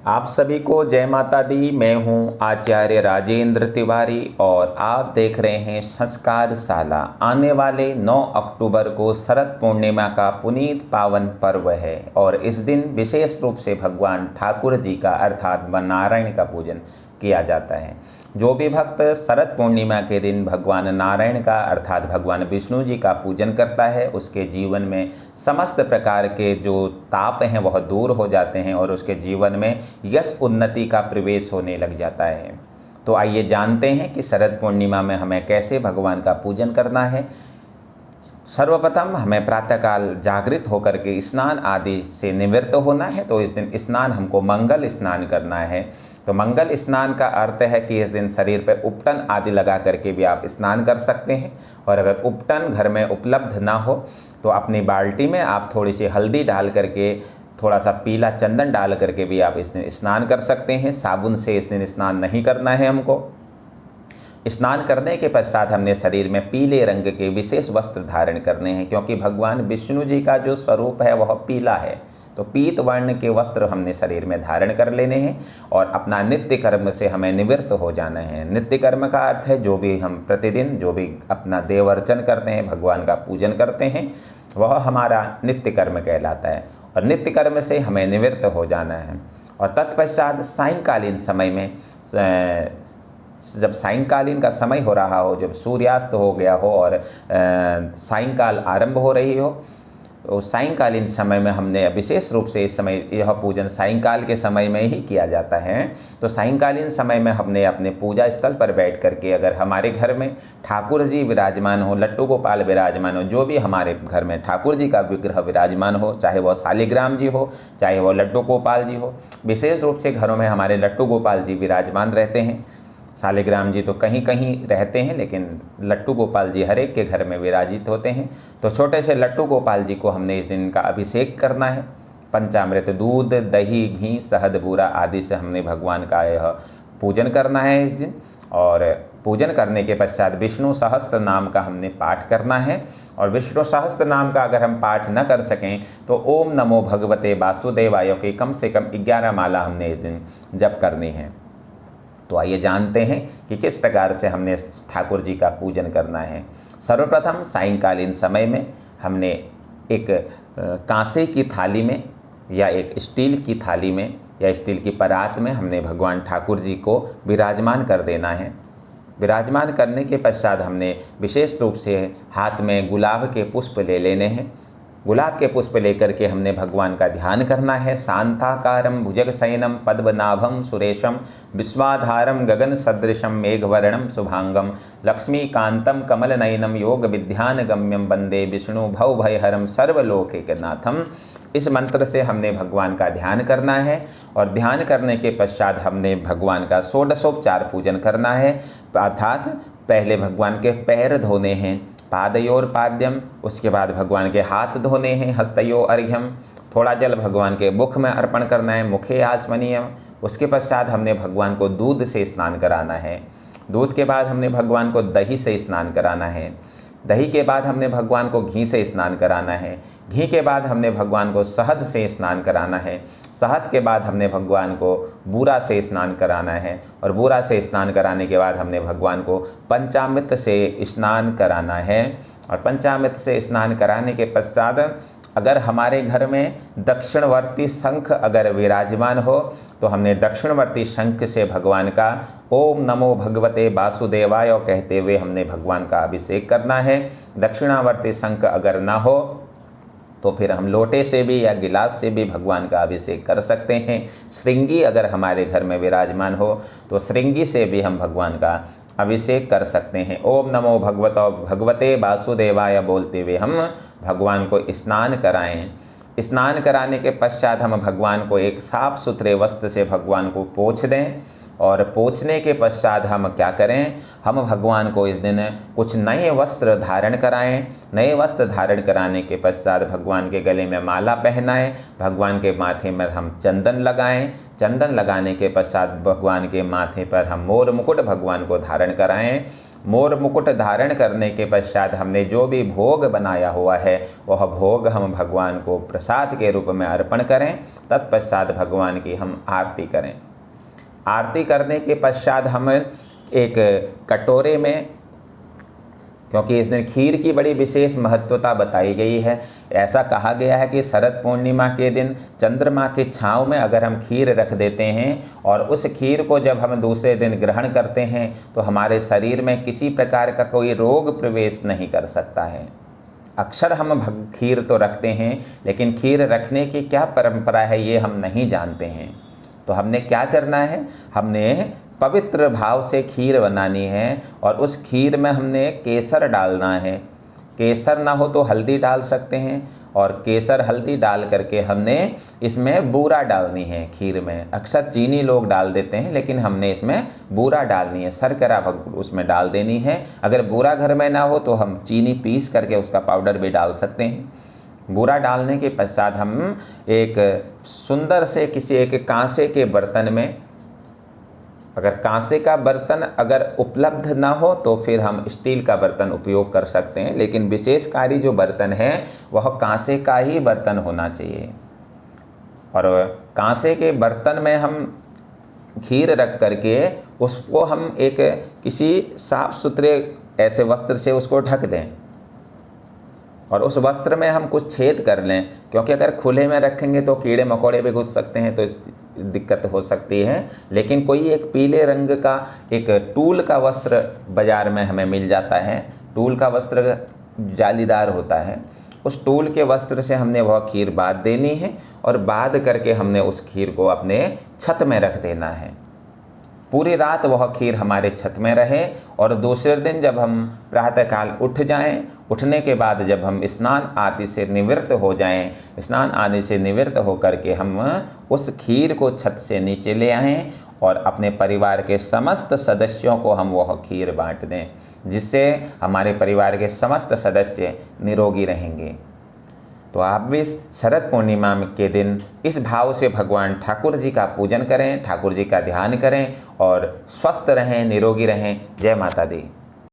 आप सभी को जय माता दी। मैं हूं आचार्य राजेंद्र तिवारी और आप देख रहे हैं संस्कार शाला। आने वाले 9 अक्टूबर को शरद पूर्णिमा का पुनीत पावन पर्व है और इस दिन विशेष रूप से भगवान ठाकुर जी का अर्थात नारायण का पूजन किया जाता है। जो भी भक्त शरद पूर्णिमा के दिन भगवान नारायण का अर्थात भगवान विष्णु जी का पूजन करता है उसके जीवन में समस्त प्रकार के जो ताप हैं वह दूर हो जाते हैं और उसके जीवन में यश उन्नति का प्रवेश होने लग जाता है। तो आइए जानते हैं कि शरद पूर्णिमा में हमें कैसे भगवान का पूजन करना है। सर्वप्रथम हमें प्रातःकाल जागृत होकर के स्नान आदि से निवृत्त होना है। तो इस दिन स्नान हमको मंगल स्नान करना है। तो मंगल स्नान का अर्थ है कि इस दिन शरीर पर उपटन आदि लगा करके भी आप स्नान कर सकते हैं और अगर उपटन घर में उपलब्ध ना हो तो अपनी बाल्टी में आप थोड़ी सी हल्दी डाल करके थोड़ा सा पीला चंदन डाल करके भी आप इस दिन स्नान कर सकते हैं। साबुन से इस दिन स्नान नहीं करना है हमको। स्नान करने के पश्चात हमने शरीर में पीले रंग के विशेष वस्त्र धारण करने हैं क्योंकि भगवान विष्णु जी का जो स्वरूप है वह पीला है। तो पीत वर्ण के वस्त्र हमने शरीर में धारण कर लेने हैं और अपना नित्य कर्म से हमें निवृत्त हो जाना है। नित्य कर्म का अर्थ है जो भी हम प्रतिदिन जो भी अपना देव अर्चन करते हैं, भगवान का पूजन करते हैं, वह हमारा नित्य कर्म कहलाता है और नित्य कर्म से हमें निवृत्त हो जाना है। और तत्पश्चात सायंकालीन समय में जब सायंकालीन का समय हो रहा हो, जब सूर्यास्त हो गया हो और सायंकाल आरंभ हो रही हो, तो सायंकालीन समय में हमने विशेष रूप से इस समय यह पूजन सायंकाल के समय में ही किया जाता है। तो सायंकालीन समय में हमने अपने पूजा स्थल पर बैठ करके अगर हमारे घर में ठाकुर जी विराजमान हो, लट्टू गोपाल विराजमान हो, जो भी हमारे घर में ठाकुर जी का विग्रह विराजमान हो, चाहे वह शालिग्राम जी हो, चाहे वह लट्टू गोपाल जी हो, विशेष रूप से घरों में हमारे लट्टू गोपाल जी विराजमान रहते हैं। शालिग्राम जी तो कहीं कहीं रहते हैं लेकिन लट्टू गोपाल जी हर एक के घर में विराजित होते हैं। तो छोटे से लट्टू गोपाल जी को हमने इस दिन का अभिषेक करना है। पंचामृत दूध, दही, घी, शहद, बूरा आदि से हमने भगवान का यह पूजन करना है इस दिन। और पूजन करने के पश्चात विष्णु सहस्त्र नाम का हमने पाठ करना है। और विष्णु सहस्त्र नाम का अगर हम पाठ न कर सकें तो ओम नमो भगवते वासुदेवाय की कम से कम 11 माला हमने इस दिन जप करनी है। तो आइए जानते हैं कि किस प्रकार से हमने ठाकुर जी का पूजन करना है। सर्वप्रथम सायंकालीन समय में हमने एक कांसे की थाली में या एक स्टील की थाली में या स्टील की परात में हमने भगवान ठाकुर जी को विराजमान कर देना है। विराजमान करने के पश्चात हमने विशेष रूप से हाथ में गुलाब के पुष्प ले लेने हैं। गुलाब के पुष्प लेकर के हमने भगवान का ध्यान करना है। शांताकारं भुजगशयनं पद्मनाभं सुरेशं विश्वाधारं गगन सदृशं मेघवर्णं शुभांगं लक्ष्मीकांतं कमलनयनं योग विद्यानगम्यं वंदे विष्णु भवभयहरं सर्वलोकैकनाथम। इस मंत्र से हमने भगवान का ध्यान करना है और ध्यान करने के पश्चात हमने भगवान का षोडशोपचार पूजन करना है। अर्थात पहले भगवान के पैर धोने हैं, पादयोर पाद्यम, उसके बाद भगवान के हाथ धोने हैं, हस्तयो अर्घ्यम, थोड़ा जल भगवान के मुख में अर्पण करना है, मुखे आचमनीयम। उसके पश्चात हमने भगवान को दूध से स्नान कराना है। दूध के बाद हमने भगवान को दही से स्नान कराना है। दही के बाद हमने भगवान को घी से स्नान कराना है। घी के बाद हमने भगवान को शहद से स्नान कराना है। शहद के बाद हमने भगवान को बूरा से स्नान कराना है और बूरा से स्नान कराने के बाद हमने भगवान को पंचामृत से स्नान कराना है। और पंचामृत से स्नान कराने के पश्चात अगर हमारे घर में दक्षिणवर्ती शंख अगर विराजमान हो तो हमने दक्षिणवर्ती शंख से भगवान का ओम नमो भगवते वासुदेवाय कहते हुए हमने भगवान का अभिषेक करना है। दक्षिणावर्ती शंख अगर ना हो तो फिर हम लोटे से भी या गिलास से भी भगवान का अभिषेक कर सकते हैं। श्रृंगी अगर हमारे घर में विराजमान हो तो श्रृंगी से भी हम भगवान का अभिषेक कर सकते हैं। ओम नमो भगवते वासुदेवाय बोलते हुए हम भगवान को स्नान कराएं। स्नान कराने के पश्चात हम भगवान को एक साफ सुथरे वस्त्र से भगवान को पोंछ दें और पोंछने के पश्चात हम क्या करें, हम भगवान को इस दिन कुछ नए वस्त्र धारण कराएं। नए वस्त्र धारण कराने के पश्चात भगवान के गले में माला पहनाएं, भगवान के माथे में हम चंदन लगाएं। चंदन लगाने के पश्चात भगवान के माथे पर हम मोर मुकुट भगवान को धारण कराएं मोर मुकुट धारण करने के पश्चात हमने जो भी भोग बनाया हुआ है वह भोग हम भगवान को प्रसाद के रूप में अर्पण करें। तत्पश्चात भगवान की हम आरती करें। आरती करने के पश्चात हम एक कटोरे में, क्योंकि इस दिन खीर की बड़ी विशेष महत्वता बताई गई है, ऐसा कहा गया है कि शरद पूर्णिमा के दिन चंद्रमा की छाँव में अगर हम खीर रख देते हैं और उस खीर को जब हम दूसरे दिन ग्रहण करते हैं तो हमारे शरीर में किसी प्रकार का कोई रोग प्रवेश नहीं कर सकता है। अक्सर हम खीर तो रखते हैं, लेकिन खीर रखने की क्या परंपरा है ये हम नहीं जानते हैं। तो हमने क्या करना है, हमने पवित्र भाव से खीर बनानी है और उस खीर में हमने केसर डालना है। केसर ना हो तो हल्दी डाल सकते हैं, और केसर हल्दी डाल करके हमने इसमें बूरा डालनी है खीर में। अक्सर चीनी लोग डाल देते हैं, लेकिन हमने इसमें बूरा डालनी है, शर्करा उसमें डाल देनी है। अगर बूरा घर में ना हो तो हम चीनी पीस करके उसका पाउडर भी डाल सकते हैं। बूरा डालने के पश्चात हम एक सुंदर से किसी एक कांसे के बर्तन में, अगर कांसे का बर्तन अगर उपलब्ध ना हो तो फिर हम स्टील का बर्तन उपयोग कर सकते हैं, लेकिन विशेषकारी जो बर्तन है वह कांसे का ही बर्तन होना चाहिए। और कांसे के बर्तन में हम खीर रख करके उसको हम एक किसी साफ सुथरे ऐसे वस्त्र से उसको ढक दें, और उस वस्त्र में हम कुछ छेद कर लें, क्योंकि अगर खुले में रखेंगे तो कीड़े मकोड़े भी घुस सकते हैं, तो दिक्कत हो सकती है। लेकिन कोई एक पीले रंग का एक टूल का वस्त्र बाज़ार में हमें मिल जाता है। टूल का वस्त्र जालीदार होता है, उस टूल के वस्त्र से हमने वह खीर बांध देनी है, और बांध करके हमने उस खीर को अपने छत में रख देना है। पूरी रात वह खीर हमारे छत में रहे, और दूसरे दिन जब हम प्रातःकाल उठ जाएं, उठने के बाद जब हम स्नान आदि से निवृत्त हो जाएं, स्नान आदि से निवृत्त होकर के हम उस खीर को छत से नीचे ले आएं और अपने परिवार के समस्त सदस्यों को हम वह खीर बांट दें, जिससे हमारे परिवार के समस्त सदस्य निरोगी रहेंगे। तो आप भी शरद पूर्णिमा के दिन इस भाव से भगवान ठाकुर जी का पूजन करें, ठाकुर जी का ध्यान करें और स्वस्थ रहें, निरोगी रहें। जय माता दी।